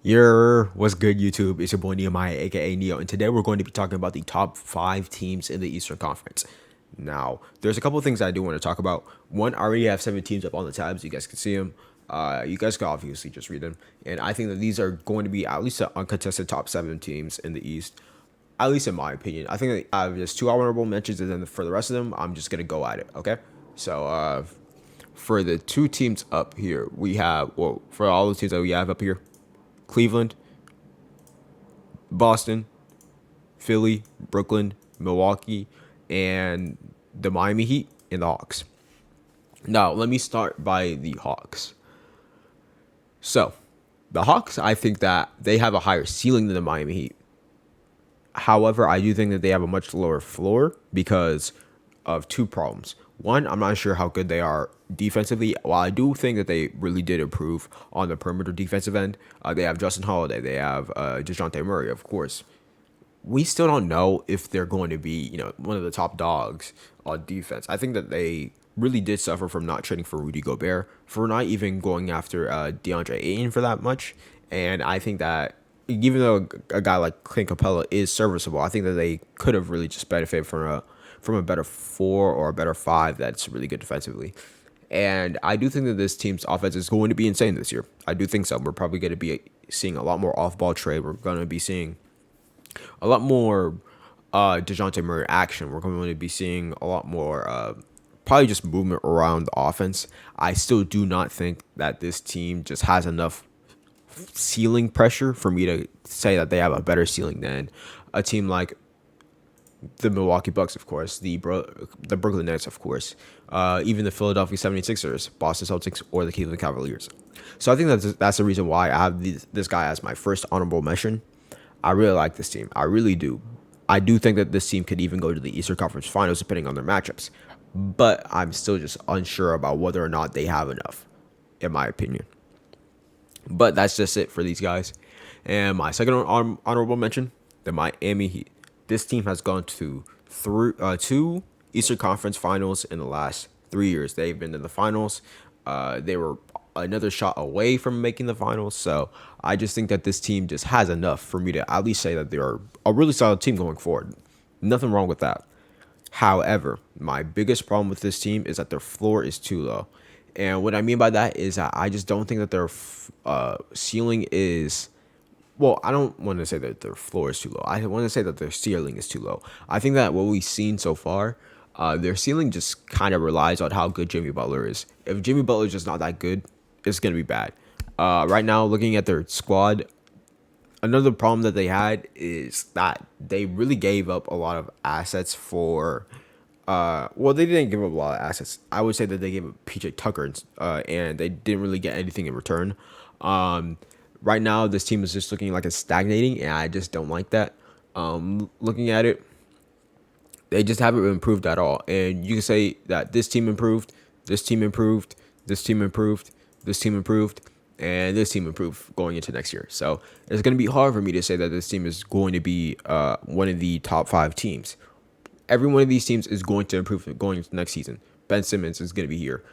What's good, YouTube? It's your boy Nehemiah, aka Neo, and today we're going to be talking about the top 5 teams in the Eastern Conference. Now, there's a couple of things I do want to talk about. One, I already have 7 teams up on the tabs. You guys can see them. You guys can obviously just read them, and I think that these are going to be at least the uncontested top 7 teams in the East. At least in my opinion, I think that I have just 2 honorable mentions, and then for the rest of them, I'm just gonna go at it. Okay, so for the 2 teams up here, we have for all the teams that we have up here. Cleveland, Boston, Philly, Brooklyn, Milwaukee, and the Miami Heat and the Hawks. Now, let me start by the Hawks. So, the Hawks, I think that they have a higher ceiling than the Miami Heat. However, I do think that they have a much lower floor because of 2 problems. One, I'm not sure how good they are defensively. While I do think that they really did improve on the perimeter defensive end, they have Justin Holiday, they have DeJounte Murray, of course. We still don't know if they're going to be, one of the top dogs on defense. I think that they really did suffer from not trading for Rudy Gobert, for not even going after DeAndre Ayton for that much. And I think that even though a guy like Clint Capella is serviceable, I think that they could have really just benefited from a better 4 or a better 5 that's really good defensively. And I do think that this team's offense is going to be insane this year. I do think so. We're probably going to be seeing a lot more off-ball trade. We're going to be seeing a lot more DeJounte Murray action. We're going to be seeing a lot more probably just movement around the offense. I still do not think that this team just has enough ceiling pressure for me to say that they have a better ceiling than a team like the Milwaukee Bucks, of course, the Brooklyn Nets, of course, even the Philadelphia 76ers, Boston Celtics, or the Cleveland Cavaliers. So I think that's the reason why I have this guy as my first honorable mention. I really like this team. I really do. I do think that this team could even go to the Eastern Conference Finals depending on their matchups. But I'm still just unsure about whether or not they have enough, in my opinion. But that's just it for these guys. And my second honorable mention, the Miami Heat. This team has gone to 2 Eastern Conference Finals in the last 3 years. They've been in the finals. They were another shot away from making the finals. So I just think that this team just has enough for me to at least say that they're a really solid team going forward. Nothing wrong with that. However, my biggest problem with this team is that their floor is too low. And what I mean by that is that I just don't think that their ceiling is. Well, I don't want to say that their floor is too low. I want to say that their ceiling is too low. I think that what we've seen so far, their ceiling just kind of relies on how good Jimmy Butler is. If Jimmy Butler is just not that good, it's going to be bad. Right now, looking at their squad, another problem that they had is that they really gave up a lot of assets for. Well, they didn't give up a lot of assets. I would say that they gave up PJ Tucker, and they didn't really get anything in return. Right now, this team is just looking like it's stagnating, and I just don't like that. Looking at it, they just haven't improved at all. And you can say that this team improved, this team improved, this team improved, this team improved, and this team improved going into next year. So it's going to be hard for me to say that this team is going to be one of the top 5 teams. Every one of these teams is going to improve going into next season. Ben Simmons is going to be here.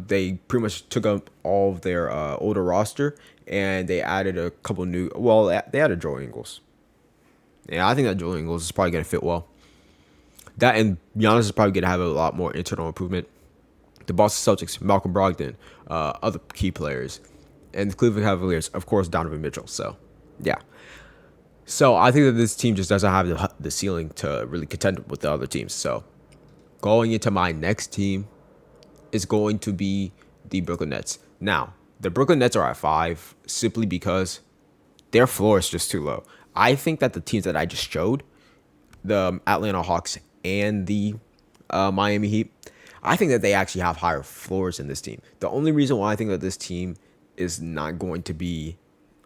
They pretty much took up all of their older roster, and they added a couple new. Well, they added Joe Ingles. Yeah, I think that Joe Ingles is probably going to fit well. That and Giannis is probably going to have a lot more internal improvement. The Boston Celtics, Malcolm Brogdon, other key players, and the Cleveland Cavaliers, of course, Donovan Mitchell. So, yeah. So I think that this team just doesn't have the ceiling to really contend with the other teams. So going into my next team is going to be the Brooklyn Nets. Now, the Brooklyn Nets are at 5 simply because their floor is just too low. I think that the teams that I just showed, the Atlanta Hawks and the Miami Heat, I think that they actually have higher floors than this team. The only reason why I think that this team is not going to be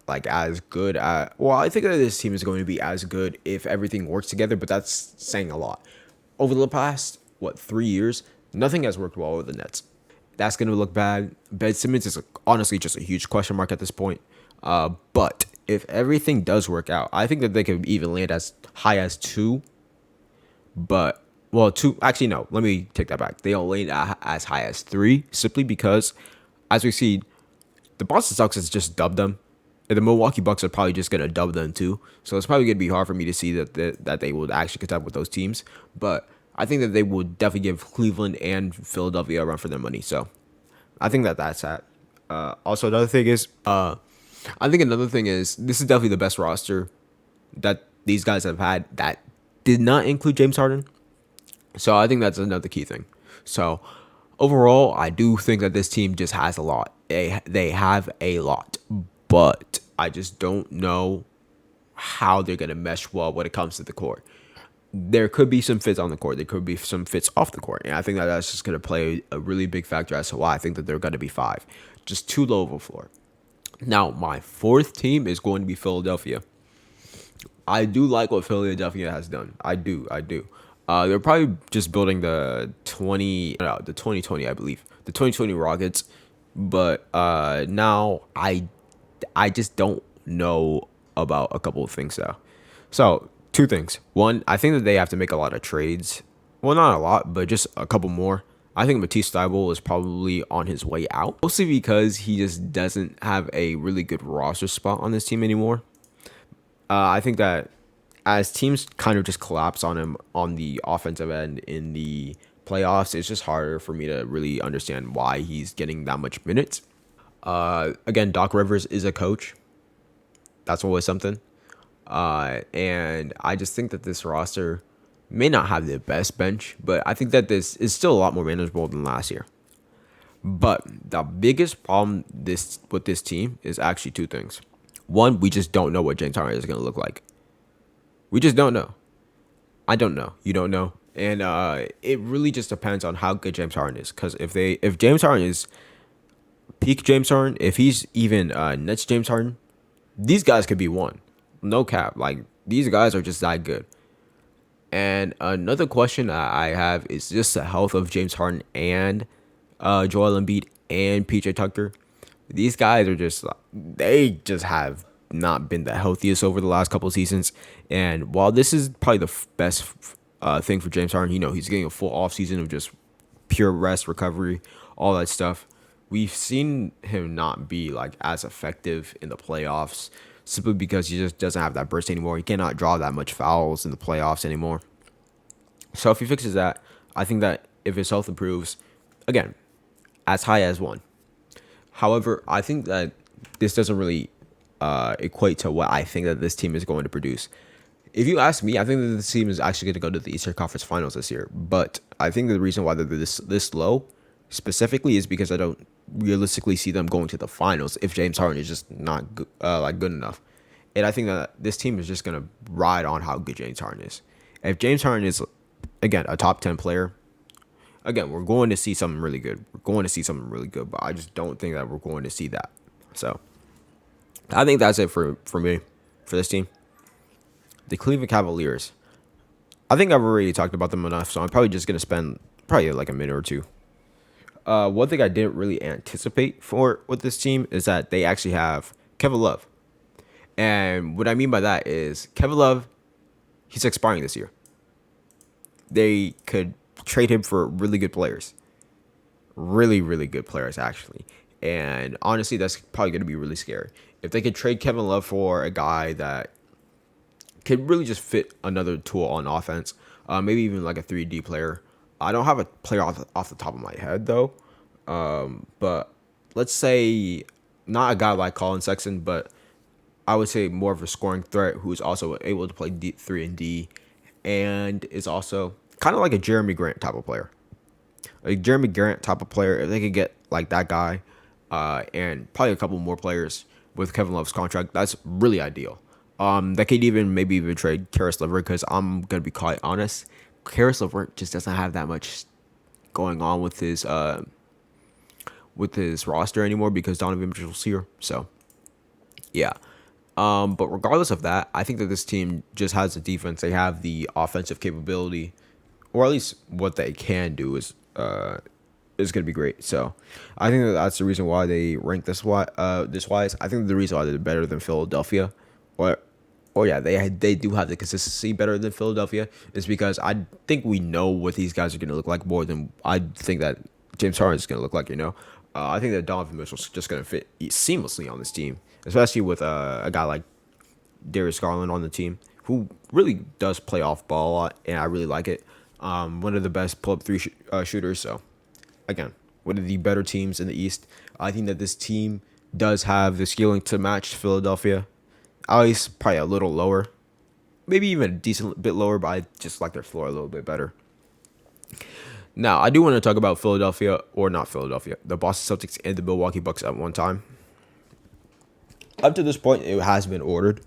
like as good at, well, I think that this team is going to be as good if everything works together, but that's saying a lot. Over the past 3 years, nothing has worked well with the Nets. That's going to look bad. Ben Simmons is honestly just a huge question mark at this point. But if everything does work out, I think that they could even land as high as 2. But, well, 2, actually, no, let me take that back. They'll land as high as 3 simply because, as we see, the Boston Celtics has just dubbed them. And the Milwaukee Bucks are probably just gonna dub them too. So it's probably gonna be hard for me to see that they would actually contend with those teams. But I think that they will definitely give Cleveland and Philadelphia a run for their money. So I think that that's that. Also, I think another thing is this is definitely the best roster that these guys have had that did not include James Harden. So I think that's another key thing. So overall, I do think that this team just has a lot. They have a lot, but I just don't know how they're gonna mesh well when it comes to the court. There could be some fits on the court. There could be some fits off the court, and I think that that's just gonna play a really big factor as to why I think that they're gonna be five, just too low of a floor. Now, my fourth team is going to be Philadelphia. I do like what Philadelphia has done. I do. They're probably just building the 2020, I believe, the 2020 Rockets. But now I just don't know about a couple of things though. So two things. One, I think that they have to make a lot of trades. Well, not a lot, but just a couple more. I think Matisse Thybulle is probably on his way out, mostly because he just doesn't have a really good roster spot on this team anymore. I think that as teams kind of just collapse on him on the offensive end in the playoffs, it's just harder for me to really understand why he's getting that much minutes. Again, Doc Rivers is a coach. That's always something. And I just think that this roster may not have the best bench, but I think that this is still a lot more manageable than last year. But the biggest problem with this team is actually two things. One, we just don't know what James Harden is going to look like. We just don't know. I don't know. You don't know. And it really just depends on how good James Harden is. Because if James Harden is peak James Harden, if he's even Nets James Harden, these guys could be one. No cap. Like, these guys are just that good. And another question I have is just the health of James Harden and Joel Embiid and PJ Tucker. These guys are they just have not been the healthiest over the last couple of seasons. And while this is probably the best thing for James Harden, he's getting a full offseason of just pure rest, recovery, all that stuff. We've seen him not be like as effective in the playoffs simply because he just doesn't have that burst anymore. He cannot draw that much fouls in the playoffs anymore. So if he fixes that, I think that if his health improves, again, as high as one. However, I think that this doesn't really equate to what I think that this team is going to produce. If you ask me, I think that this team is actually going to go to the Eastern Conference Finals this year. But I think the reason why they're this low specifically is because I don't realistically see them going to the finals if James Harden is just not good enough. And I think that this team is just going to ride on how good James Harden is. If James Harden is, again, a top 10 player, again, we're going to see something really good. But I just don't think that we're going to see that. So I think that's it for me, for this team. The Cleveland Cavaliers. I think I've already talked about them enough, so I'm probably just going to spend probably like a minute or two. One thing I didn't really anticipate with this team is that they actually have Kevin Love. And what I mean by that is Kevin Love, he's expiring this year. They could trade him for really good players. Really, really good players, actually. And honestly, that's probably going to be really scary. If they could trade Kevin Love for a guy that could really just fit another tool on offense, maybe even like a 3D player. I don't have a player off the top of my head, though. But let's say not a guy like Colin Sexton, but I would say more of a scoring threat who's also able to play 3 and D and is also kind of like a Jeremy Grant type of player. A Jeremy Grant type of player, if they could get like that guy and probably a couple more players with Kevin Love's contract, that's really ideal. They could maybe even trade Karis LeVert because I'm going to be quite honest. Karis LeVert just doesn't have that much going on with his roster anymore because Donovan Mitchell's here. So, yeah. But regardless of that, I think that this team just has the defense. They have the offensive capability, or at least what they can do is going to be great. So, I think that that's the reason why they rank this wise. I think the reason why they're better than Philadelphia, or yeah, they do have the consistency better than Philadelphia is because I think we know what these guys are going to look like more than I think that James Harden is going to look like. I think that Donovan Mitchell's just going to fit seamlessly on this team, especially with a guy like Darius Garland on the team, who really does play off ball a lot, and I really like it. One of the best pull up shooters. So, again, one of the better teams in the East. I think that this team does have the skilling to match Philadelphia. At least probably a little lower, maybe even a decent bit lower, but I just like their floor a little bit better. Now, I do want to talk about Philadelphia, or not Philadelphia, the Boston Celtics and the Milwaukee Bucks at one time. Up to this point, it has been ordered.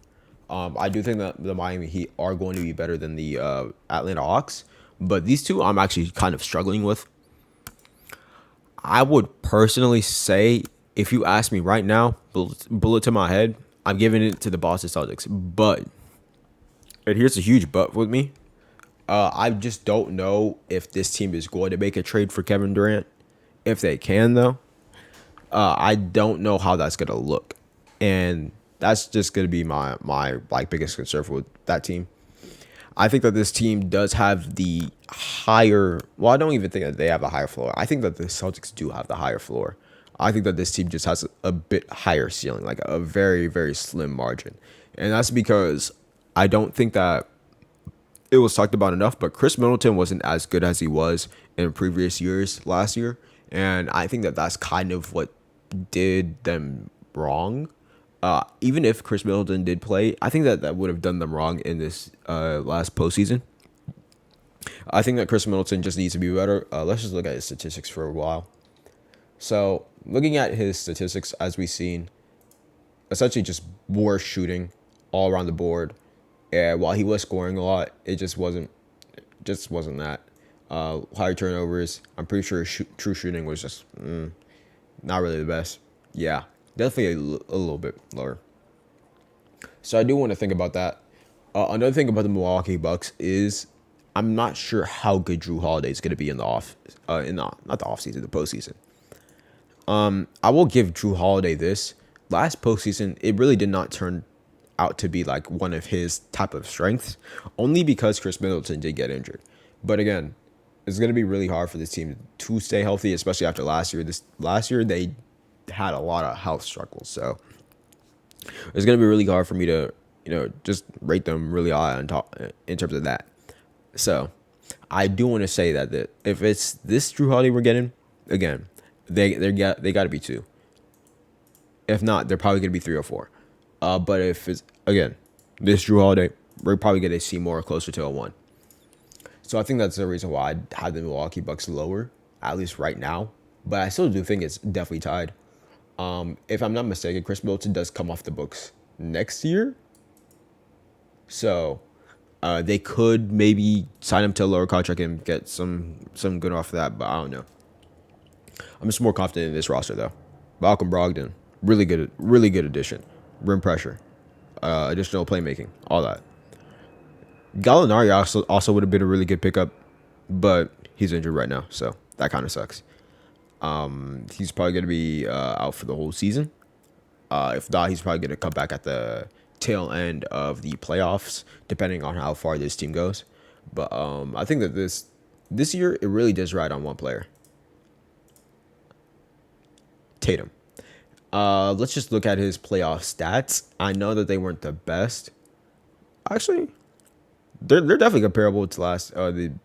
I do think that the Miami Heat are going to be better than the Atlanta Hawks, but these two I'm actually kind of struggling with. I would personally say, if you ask me right now, bullet to my head, I'm giving it to the Boston Celtics. But, and here's a huge but with me, I just don't know if this team is going to make a trade for Kevin Durant. If they can, though, I don't know how that's going to look. And that's just going to be my like biggest concern with that team. I think that this team does have the higher. Well, I don't even think that they have a higher floor. I think that the Celtics do have the higher floor. I think that this team just has a bit higher ceiling, like a very, very slim margin. And that's because I don't think that it was talked about enough, but Chris Middleton wasn't as good as he was in previous years last year. And I think that that's kind of what did them wrong. Even if Chris Middleton did play, I think that that would have done them wrong in this last postseason. I think that Chris Middleton just needs to be better. Let's just look at his statistics for a while. So, looking at his statistics, as we've seen, essentially just worse shooting all around the board. And while he was scoring a lot, it just wasn't that. Higher turnovers. I'm pretty sure his true shooting was just not really the best. Yeah, definitely a little bit lower. So I do want to think about that. Another thing about the Milwaukee Bucks is I'm not sure how good Drew Holiday is going to be in the not the off season, the postseason. I will give Drew Holiday this. Last postseason, it really did not turn out to be like one of his type of strengths, only because Chris Middleton did get injured. But again, it's going to be really hard for this team to stay healthy, especially after last year. Last year they had a lot of health struggles, so it's going to be really hard for me to just rate them really high on top in terms of that. So I do want to say that if it's this Drew Holiday we're getting, again, they got to be 2. If not, they're probably going to be 3 or 4. But if it's, again, this Drew Holiday, we're probably going to see more closer to a 1. So I think that's the reason why I have the Milwaukee Bucks lower, at least right now. But I still do think it's definitely tied. If I'm not mistaken, Chris Middleton does come off the books next year. So they could maybe sign him to a lower contract and get some good off of that, but I don't know. I'm just more confident in this roster though. Malcolm Brogdon, really good addition. Rim pressure, additional playmaking, all that. Gallinari also would have been a really good pickup, but he's injured right now, so that kind of sucks. He's probably going to be out for the whole season. If not, he's probably going to come back at the tail end of the playoffs, depending on how far this team goes. But I think that this year, it really does ride on one player. Tatum. Let's just look at his playoff stats. I know that they weren't the best. Actually, they're definitely comparable to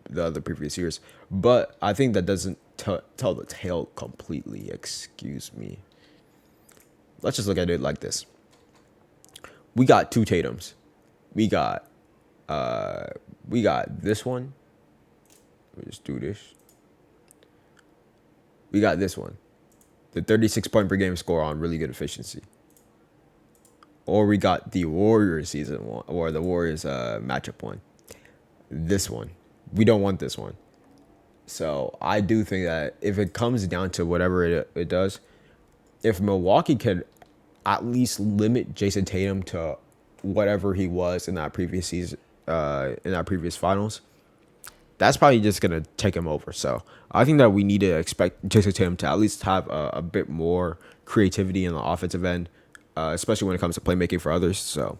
the previous years. But I think that doesn't tell the tale completely. Excuse me. Let's just look at it like this. We got 2 Tatums. We got this one. Let me just do this. We got this one. The 36 point per game score on really good efficiency. Or we got the Warriors season 1, or the Warriors matchup 1. This one. We don't want this one. So I do think that if it comes down to whatever it does, if Milwaukee could at least limit Jason Tatum to whatever he was in that previous season, in that previous finals, that's probably just going to take him over. So I think that we need to expect Jason Tatum to at least have a bit more creativity in the offensive end, especially when it comes to playmaking for others. So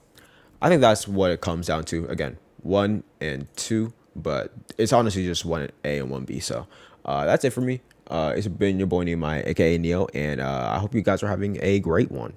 I think that's what it comes down to. Again, 1 and 2, but it's honestly just 1A and 1B. So that's it for me. It's been your boy Nehemiah, aka Neil, and I hope you guys are having a great one.